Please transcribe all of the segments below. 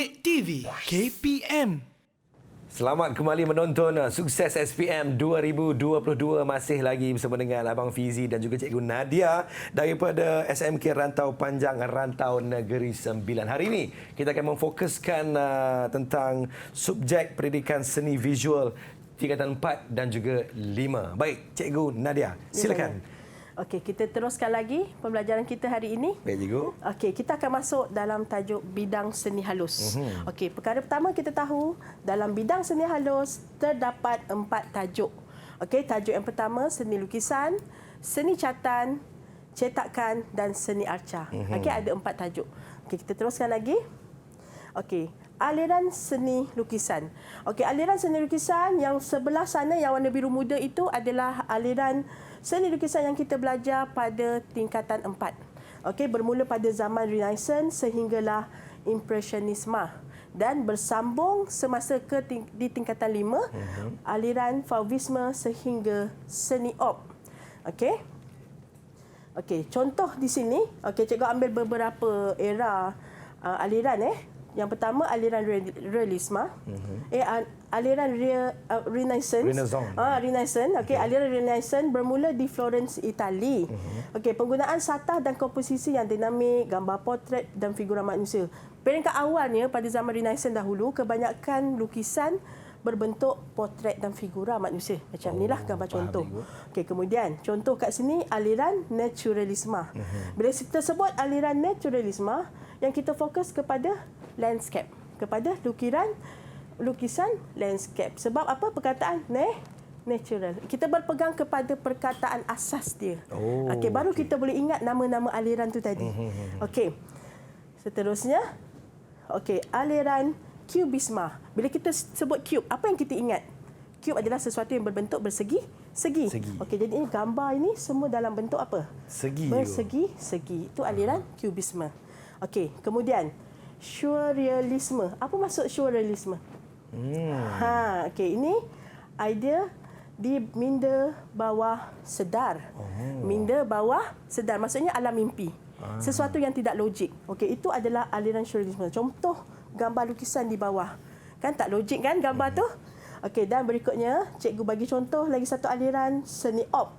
Kek TV KPM. Selamat kembali menonton Sukses SPM 2022. Masih lagi bersama dengan Abang Fizi dan juga Cikgu Nadia daripada SMK Rantau Panjang Rantau Negeri Sembilan. Hari ini kita akan memfokuskan tentang subjek pendidikan seni visual tingkatan 4 dan juga 5. Baik, Cikgu Nadia, silakan. Okey, kita teruskan lagi pembelajaran kita hari ini. Baik, Cikgu. Okey, kita akan masuk dalam tajuk bidang seni halus. Okey, perkara pertama kita tahu dalam bidang seni halus terdapat 4 tajuk. Okey, tajuk yang pertama seni lukisan, seni catatan, cetakan dan seni arca. Okey, ada 4 tajuk. Okey, kita teruskan lagi. Okey, aliran seni lukisan. Okey, aliran seni lukisan yang sebelah sana yang warna biru muda itu adalah aliran seni lukisan yang kita belajar pada tingkatan 4. Okey, bermula pada zaman Renaissance sehinggalah Impressionisme dan bersambung semasa di tingkatan 5 aliran Fauvisme sehingga seni op. Okey. Okey, contoh di sini, okey, cikgu ambil beberapa era aliran Yang pertama aliran realisme, aliran Renaissance. Renaissance. Okey, aliran Renaissance bermula di Florence, Itali. Okey, penggunaan satah dan komposisi yang dinamik, gambar portret dan figura manusia. Peringkat awalnya pada zaman Renaissance dahulu, kebanyakan lukisan berbentuk portret dan figura manusia. Macam inilah gambar contoh. Okey, kemudian contoh kat sini aliran naturalisme. Bila kita sebut aliran naturalisme, yang kita fokus kepada landscape, kepada lukisan landscape. Sebab apa perkataan natural? Kita berpegang kepada perkataan asas dia. Okey, baru kita boleh ingat nama-nama aliran tu tadi. Okey. Seterusnya, okey, aliran Cubisme. Bila kita sebut cube, apa yang kita ingat? Cube adalah sesuatu yang berbentuk segi. Okey, jadi ini gambar ini semua dalam bentuk apa? Segi. Bersegi-segi. Itu aliran Cubisme. Okey, kemudian surrealisme. Apa maksud surrealisme? Okey, ini idea di minda bawah sedar. Minda bawah sedar maksudnya alam mimpi. Sesuatu yang tidak logik. Okey, itu adalah aliran surrealisme. Contoh gambar lukisan di bawah. Kan tak logik kan gambar tu? Okey, dan berikutnya cikgu bagi contoh lagi satu aliran seni op.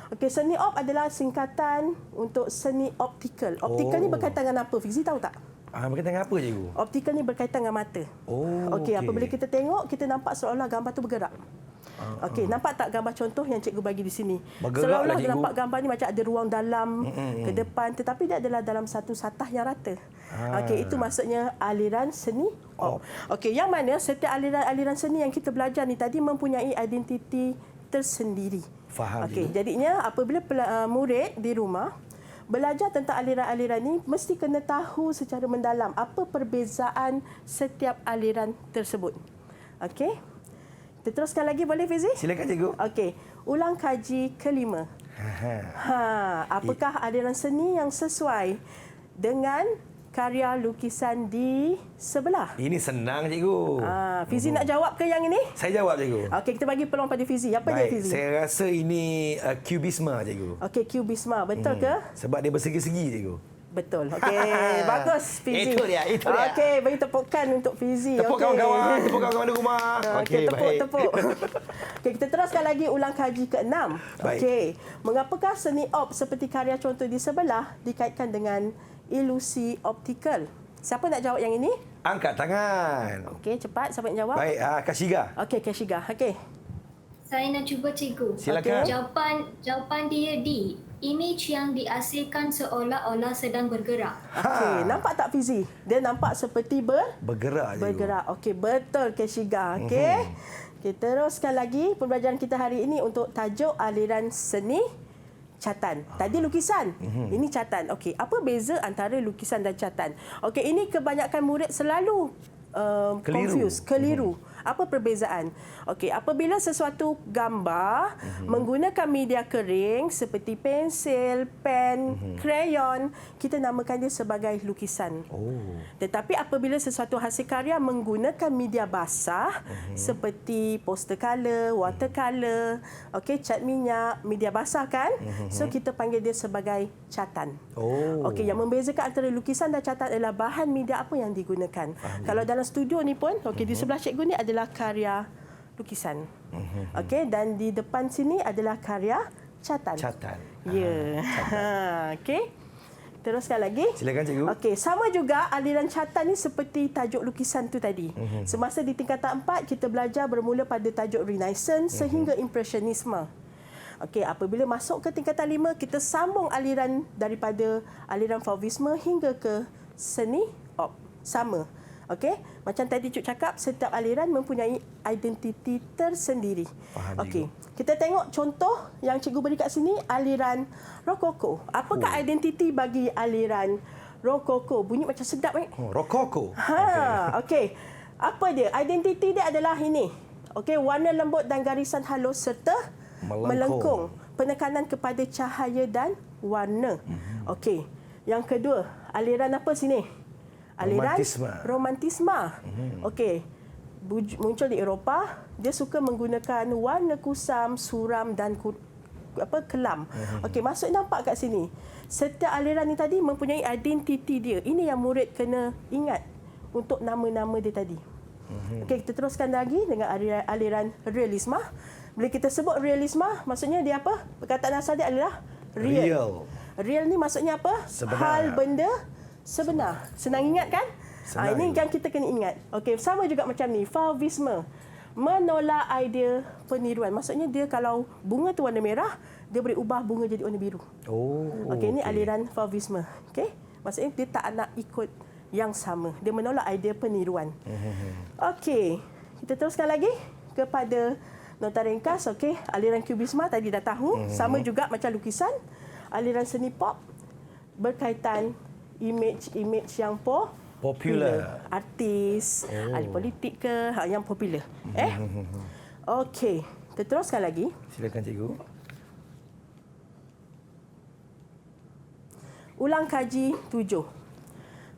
Okey, seni op adalah singkatan untuk seni optikal. Optikal ni berkaitan dengan apa? Fizi tahu tak? Berkaitan dengan apa, Cikgu? Optikal ni berkaitan dengan mata. Okey, apabila kita tengok, kita nampak seolah gambar tu bergerak. Okey, nampak tak gambar contoh yang cikgu bagi di sini? Seolah-olah nampak gambar ni macam ada ruang dalam ke depan, tetapi dia adalah dalam satu satah yang rata. Okey, itu maksudnya aliran seni op. Okey, yang mana setiap aliran seni yang kita belajar ni tadi mempunyai identiti tersendiri. Faham. Okey, jadinya apabila murid di rumah belajar tentang aliran-aliran ini, mesti kena tahu secara mendalam apa perbezaan setiap aliran tersebut. Okey. Kita teruskan lagi boleh, Fizi? Silakan, Cikgu. Okey. Ulang kaji kelima. Apakah aliran seni yang sesuai dengan karya lukisan di sebelah? Ini senang, Cikgu. Fizi nak jawab ke yang ini? Saya jawab, Cikgu. Okey, kita bagi peluang pada Fizi. Apa dia, Fizi? Saya rasa ini Cubisme, Cikgu. Okey, Cubisme. Betul ke? Sebab dia bersegi-segi, Cikgu. Betul. Okey, bagus Fizi. Itu dia. Okey, bagi tepukan untuk Fizi. Tepuk kawan-kawan, tepuk kawan-kawan di rumah. Okey, tepuk. Okey, kita teruskan lagi ulang kaji ke-6. Okey, mengapakah seni op seperti karya contoh di sebelah dikaitkan dengan ilusi optikal? Siapa nak jawab yang ini? Angkat tangan. Okey, cepat. Siapa nak jawab? Baik, Kashiga. Okey, Kashiga. Okey. Saya nak cuba, Cikgu. Silakan. Jawapan dia D. Image yang dihasilkan seolah-olah sedang bergerak. Okey, nampak tak Fizi? Dia nampak seperti bergerak. Bergerak. Okey, betul Kashiga. Okey. Kita teruskan lagi pembelajaran kita hari ini untuk tajuk aliran seni catatan. Tadi lukisan. Ini catatan. Okey, apa beza antara lukisan dan catatan? Okey, ini kebanyakan murid selalu keliru. Apa perbezaan? Okey, apabila sesuatu gambar menggunakan media kering seperti pensel, pen, krayon, kita namakan dia sebagai lukisan. Tetapi apabila sesuatu hasil karya menggunakan media basah seperti poster color, watercolor, okey, cat minyak, media basah kan? So kita panggil dia sebagai catan. Okey, yang membezakan antara lukisan dan catan adalah bahan media apa yang digunakan. Kalau dalam studio ni pun, okey, di sebelah cikgu ni adalah karya lukisan. Okey, dan di depan sini adalah karya catan. Catan. Ya. Okey. Teruskan lagi. Silakan cikgu. Okey, sama juga aliran catan ni seperti tajuk lukisan tu tadi. Semasa di tingkatan 4 kita belajar bermula pada tajuk Renaissance sehingga Impressionisme. Okey, apabila masuk ke tingkatan 5 kita sambung aliran daripada aliran Fauvisme hingga ke seni op. Sama. Okey, macam tadi Cuk cakap, setiap aliran mempunyai identiti tersendiri. Okey, kita tengok contoh yang cikgu beri kat sini, aliran Rokoko. Apakah identiti bagi aliran Rokoko? Bunyi macam sedap Rokoko. Okey. Apa dia? Identiti dia adalah ini. Okey, warna lembut dan garisan halus serta melengkung. Penekanan kepada cahaya dan warna. Okey. Yang kedua, aliran apa sini? Aliran romantisme. Okey. Muncul di Eropah, dia suka menggunakan warna kusam, suram dan kelam. Okey, maksud nampak kat sini. Setiap aliran ni tadi mempunyai identiti dia. Ini yang murid kena ingat untuk nama-nama dia tadi. Okey, kita teruskan lagi dengan aliran realisme. Bila kita sebut realisme, maksudnya dia apa? Perkataan asal dia adalah real. Real ni maksudnya apa? Sebenar. Hal benda sebenar. Senang ingat kan? Ini yang kita kena ingat. Okey, sama juga macam ni. Fauvisme. Menolak idea peniruan. Maksudnya dia kalau bunga tu warna merah, dia boleh ubah bunga jadi warna biru. Okey, ini aliran Fauvisme. Okey? Maksudnya dia tak nak ikut yang sama. Dia menolak idea peniruan. Okey, kita teruskan lagi kepada nota ringkas. Okey, aliran Kubisme tadi dah tahu. Sama juga macam lukisan. Aliran seni pop berkaitan image yang popular. Artis, ahli politik ke, yang popular. Okey, kita teruskan lagi. Silakan cikgu. Ulang kaji 7.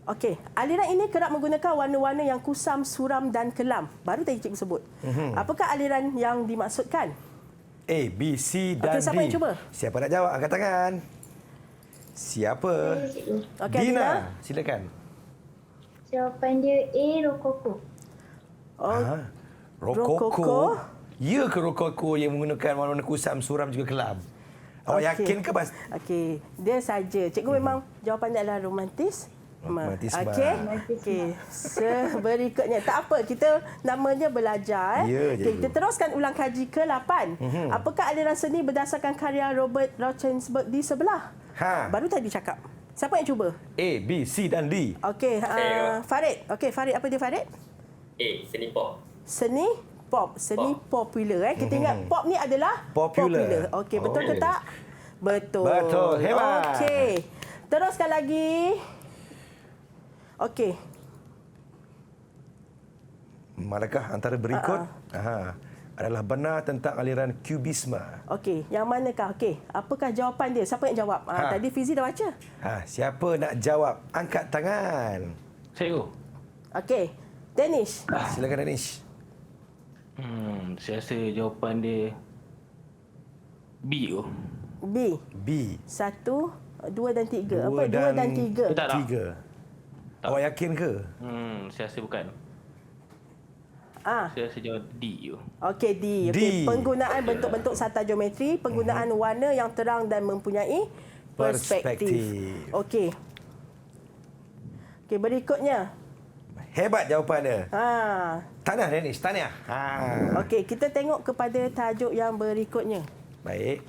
Okey, aliran ini kerap menggunakan warna-warna yang kusam, suram dan kelam. Baru tadi cikgu sebut. Apakah aliran yang dimaksudkan? A, B, C dan D. Siapa yang cuba? Siapa nak jawab? Angkat tangan. Siapa? Okey, Dina, silakan. Jawapan dia A, Rokoko. Rokoko. Ya ke Rokoko yang menggunakan warna kusam, suram juga kelam? Awak yakin ke, Bas? Okey, dia saja. Cikgu memang jawapan dia adalah romantisme. Okey. Berikutnya. Tak apa, kita namanya belajar. Kita teruskan ulang kaji ke-8. Apakah aliran seni berdasarkan karya Robert Rauschenberg di sebelah? Baru tadi cakap. Siapa yang cuba? A, B, C dan D. Okey, Farid. Okey, Farid, apa dia Farid? A, seni pop. Seni pop. Seni popular. Kita ingat pop ni adalah Popular. Okey, betul ke tak? Betul. Betul, hebat. Okey. Teruskan lagi. Okey. Manakah antara berikut adalah benar tentang aliran Kubisme? Okey, yang manakah? Okey, apakah jawapan dia? Siapa yang jawab? Tadi Fizi dah baca. Siapa nak jawab? Angkat tangan. Cikgu. Okey, Danish. Silakan Danish. Saya rasa jawapan dia B tu. B. 1, 2 dan 3. Apa? 2 dan 3. Tak. 3. Awak yakin ke? Saya rasa bukan. Saya rasa jawab D tu. Okey, D. Okey, penggunaan bentuk-bentuk sarta geometri, penggunaan warna yang terang dan mempunyai perspektif. Okey. Okey, berikutnya. Hebat jawapan dia. Tahniah Danish, tahniah. Okey, kita tengok kepada tajuk yang berikutnya. Baik.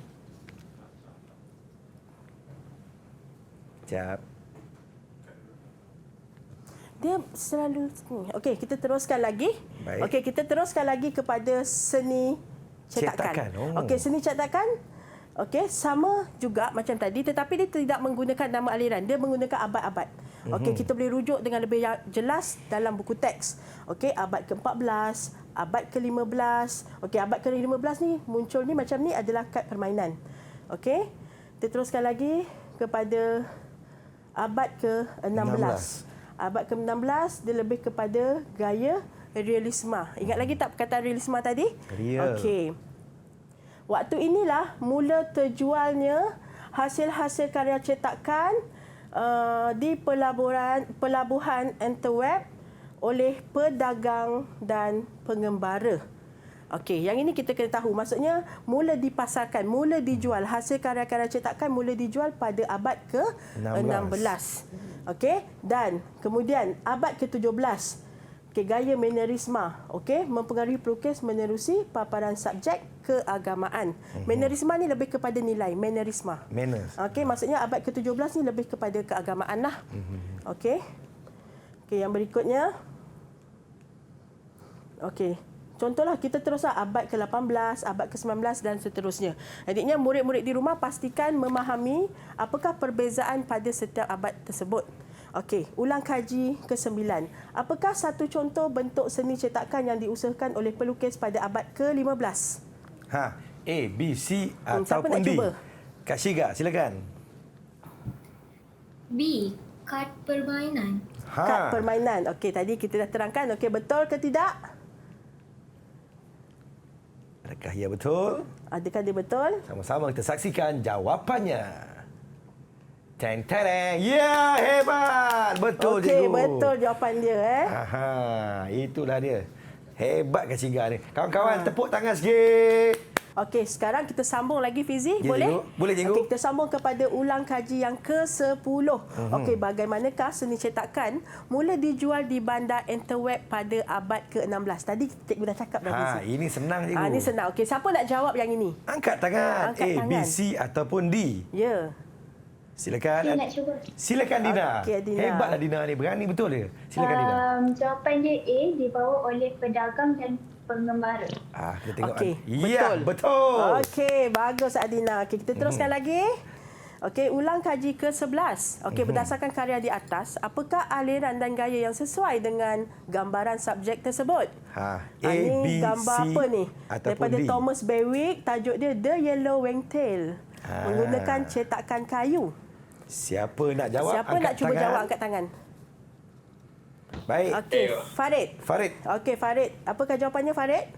Sekejap. Dia selalu okey, kita teruskan lagi. Baik. Okey, kita teruskan lagi kepada seni cetakan. Okey, seni cetakan. Okey, sama juga macam tadi tetapi dia tidak menggunakan nama aliran. Dia menggunakan abad-abad. Okey, kita boleh rujuk dengan lebih jelas dalam buku teks. Okey, abad ke-14, abad ke-15. Okey, abad ke-15 ni muncul ni macam ni adalah kad permainan. Okey. Kita teruskan lagi kepada abad ke-16. Abad ke-16 dia lebih kepada gaya realisma. Ingat lagi tak perkataan realisma tadi? Real. Okey. Waktu inilah mula terjualnya hasil-hasil karya cetakan di pelabuhan Antwerp oleh pedagang dan pengembara. Okey, yang ini kita kena tahu. Maksudnya mula dipasarkan, mula dijual. Hasil karya-karya cetakan mula dijual pada abad ke-16. Okey, dan kemudian abad ke-17. Okey, gaya mannerisma, okey, mempengaruhi pelukis menerusi paparan subjek keagamaan. Mannerisma ni lebih kepada nilai, mannerisma. Manners. Okey, maksudnya abad ke-17 ni lebih kepada keagamaan lah. Okey. Okey, yang berikutnya. Okey. Contohlah kita teruslah abad ke-18, abad ke-19 dan seterusnya. Adiknya murid-murid di rumah pastikan memahami apakah perbezaan pada setiap abad tersebut. Okey, ulang kaji ke-9. Apakah satu contoh bentuk seni cetakan yang diusahakan oleh pelukis pada abad ke-15? A, B, C Siapa ataupun nak D. cuba? Kak Syiga, silakan. B. Kad permainan. Kad permainan. Okey, tadi kita dah terangkan. Okey, betul ke tidak? Adakah ia betul? Adakah dia betul? Sama-sama kita saksikan jawapannya. Teng tereng. Ya, hebat. Betul, Okey, cikgu. betul jawapan dia. Aha, itulah dia. Hebat Kak Syiga ni. Kawan-kawan, tepuk tangan sikit. Okey, sekarang kita sambung lagi Fizi, Ya, boleh? cikgu. Boleh, cikgu. Okey, kita sambung kepada ulang kaji yang ke-10. Okey, bagaimanakah seni cetakan mula dijual di bandar Antwerp pada abad ke-16? Tadi cikgu dah cakap dah Fizi. Ini senang cikgu. Ini senang. Okey, siapa nak jawab yang ini? Angkat tangan. Angkat A, B, tangan. C ataupun D. Ya. Silakan. Saya nak cuba. Silakan Dina. Okey, Dina. Hebatlah Dina ni. Berani betul dia. Silakan Dina. Jawapan dia A, dibawa oleh pedagang dan pengembara. Kita tengok. Okey, Ya, betul. Okey, bagus Adina. Okey, kita teruskan lagi. Okey, ulang kaji ke-11. Okey, berdasarkan karya di atas, apakah aliran dan gaya yang sesuai dengan gambaran subjek tersebut? A, Ini B, gambar C apa ni? ataupun Daripada D. Thomas Bewick, tajuk dia The Yellow Wingtail. Menggunakan cetakan kayu. Siapa nak jawab? Siapa angkat nak cuba tangan. jawap, angkat tangan. Baik. Okey, Farid. Farid. Okey, Farid. Apakah jawapannya, Farid?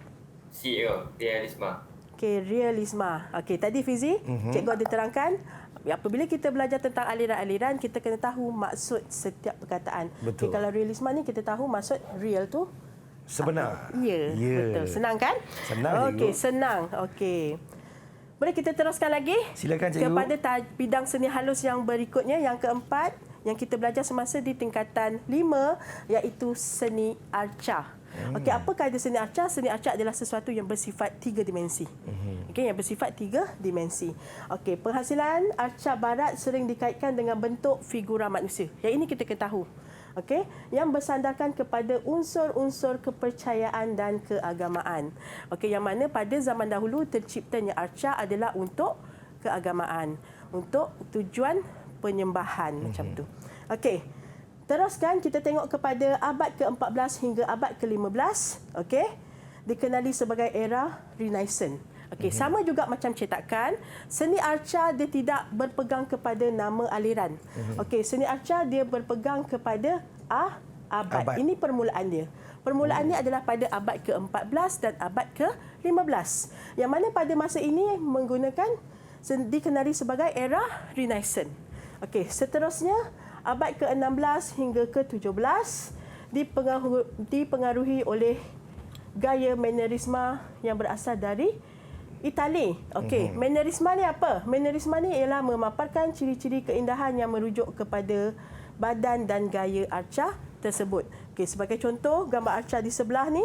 C. Realisma. Okey, realisma. Okey, tadi Fizi, cikgu ada terangkan, apabila kita belajar tentang aliran-aliran, kita kena tahu maksud setiap perkataan. Betul. Okey, kalau realisma ni kita tahu maksud real tu Sebenar. ya, betul. Senang kan? Senang, Okey, cikgu. senang. Okey. Boleh kita teruskan lagi? Silakan, cikgu. Kepada bidang seni halus yang berikutnya, yang keempat, yang kita belajar semasa di tingkatan 5, iaitu seni arca. Okey, apakah itu seni arca? Seni arca adalah sesuatu yang bersifat 3 dimensi. Okey, yang bersifat 3 dimensi. Okey, penghasilan arca barat sering dikaitkan dengan bentuk figura manusia. Yang ini kita kena tahu. Okey, yang bersandarkan kepada unsur-unsur kepercayaan dan keagamaan. Okey, yang mana pada zaman dahulu terciptanya arca adalah untuk keagamaan, untuk tujuan penyembahan macam tu. Okey. Teruskan kita tengok kepada abad ke-14 hingga abad ke-15, okey. Dikenali sebagai era Renaissance. Okey, sama juga macam cetakan, seni arca dia tidak berpegang kepada nama aliran. Okey, seni arca dia berpegang kepada abad. Ini permulaan dia. Permulaannya adalah pada abad ke-14 dan abad ke-15. Yang mana pada masa ini menggunakan dikenali sebagai era Renaissance. Okey, seterusnya abad ke-16 hingga ke-17 dipengaruhi oleh gaya mannerisma yang berasal dari Itali. Okey, mannerisma ni apa? Mannerisma ni ialah memaparkan ciri-ciri keindahan yang merujuk kepada badan dan gaya arca tersebut. Okey, sebagai contoh, gambar arca di sebelah ni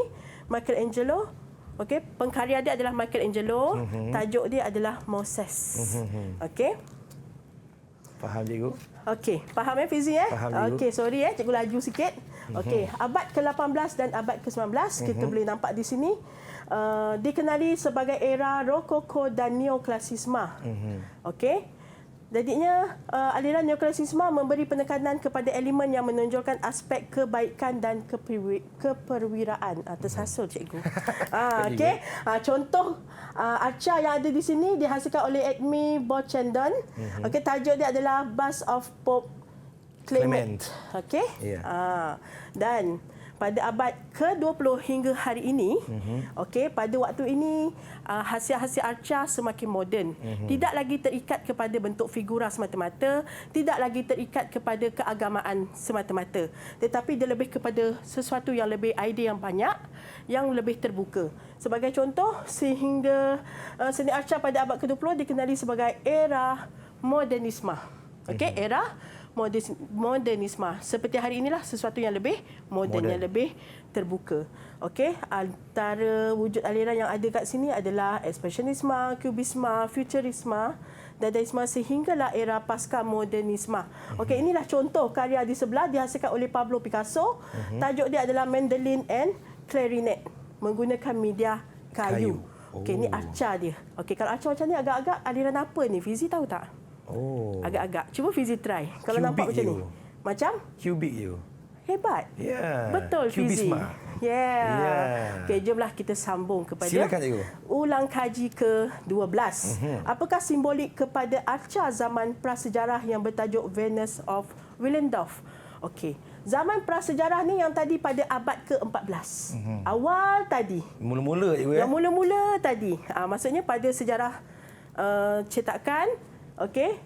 Michelangelo. Okey, pengkarya dia adalah Michelangelo, tajuk dia adalah Moses. Okey. Faham, cikgu? Okey, faham Fizi Faham, cikgu. Okey, sorry cikgu laju sikit. Okey, abad ke-18 dan abad ke-19 kita boleh nampak di sini dikenali sebagai era Rokoko dan Neoklasisma. Okey. Jadinya aliran neoklasisme memberi penekanan kepada elemen yang menonjolkan aspek kebaikan dan keperwiraan. Tersasul cikgu. Okey. Contoh arca yang ada di sini dihasilkan oleh Edme Bochendon. Okey, tajuk dia adalah Bust of Pope Clement. Okey. Ya. Dan pada abad ke-20 hingga hari ini, okey, pada waktu ini hasil-hasil arca semakin moden. Tidak lagi terikat kepada bentuk figura semata-mata, tidak lagi terikat kepada keagamaan semata-mata, tetapi dia lebih kepada sesuatu yang lebih idea yang banyak, yang lebih terbuka. Sebagai contoh, sehingga seni arca pada abad ke-20 dikenali sebagai era modernisme. Okey, era modernisme. Seperti hari inilah sesuatu yang lebih moden, yang lebih terbuka. Okey, antara wujud aliran yang ada kat sini adalah ekspresionisme, kubisme, futurisme, dadaisme sehinggalah era pasca modernisme. Okey, inilah contoh karya di sebelah dihasilkan oleh Pablo Picasso. Tajuk dia adalah Mandolin and Clarinet menggunakan media kayu. Okey, ini arca dia. Okey, kalau arca macam ni agak-agak aliran apa ni? Fizi tahu tak? Agak-agak. Cuba Fizi try. Kalau nampak macam ni. Macam? Cubic you. Hebat. Ya. Betul Fizi. Cubisme. Yeah. Okey, jomlah kita sambung kepada Silakan, cikgu. ulang kaji ke-12. Apakah simbolik kepada arca zaman prasejarah yang bertajuk Venus of Willendorf? Okey. Zaman prasejarah ni yang tadi pada abad ke-14. Awal tadi. Mula-mula cikgu ya. Yang mula-mula tadi. Maksudnya pada sejarah cetakan, okey,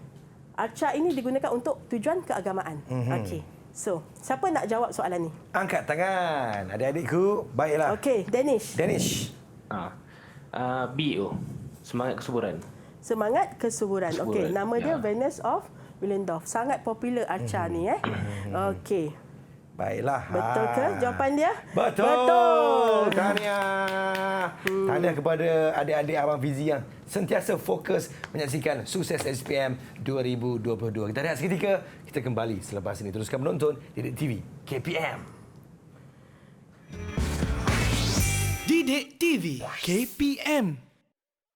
arca ini digunakan untuk tujuan keagamaan. Okey. So, siapa nak jawab soalan ni? Angkat tangan. Adik-adikku, baiklah. Okey, Danish. Danish. B tu. Semangat kesuburan. Semangat kesuburan. Okey, nama dia Ya. Venus of Willendorf. Sangat popular arca ni Okey. Baiklah. Betul ke jawapan dia? Betul. Betul. Tahniah. Tahniah kepada adik-adik Abang Fizi yang sentiasa fokus menyaksikan Sukses SPM 2022. Kita rehat seketika. Kita kembali selepas ini. Teruskan menonton Didik TV KPM. Didik TV KPM.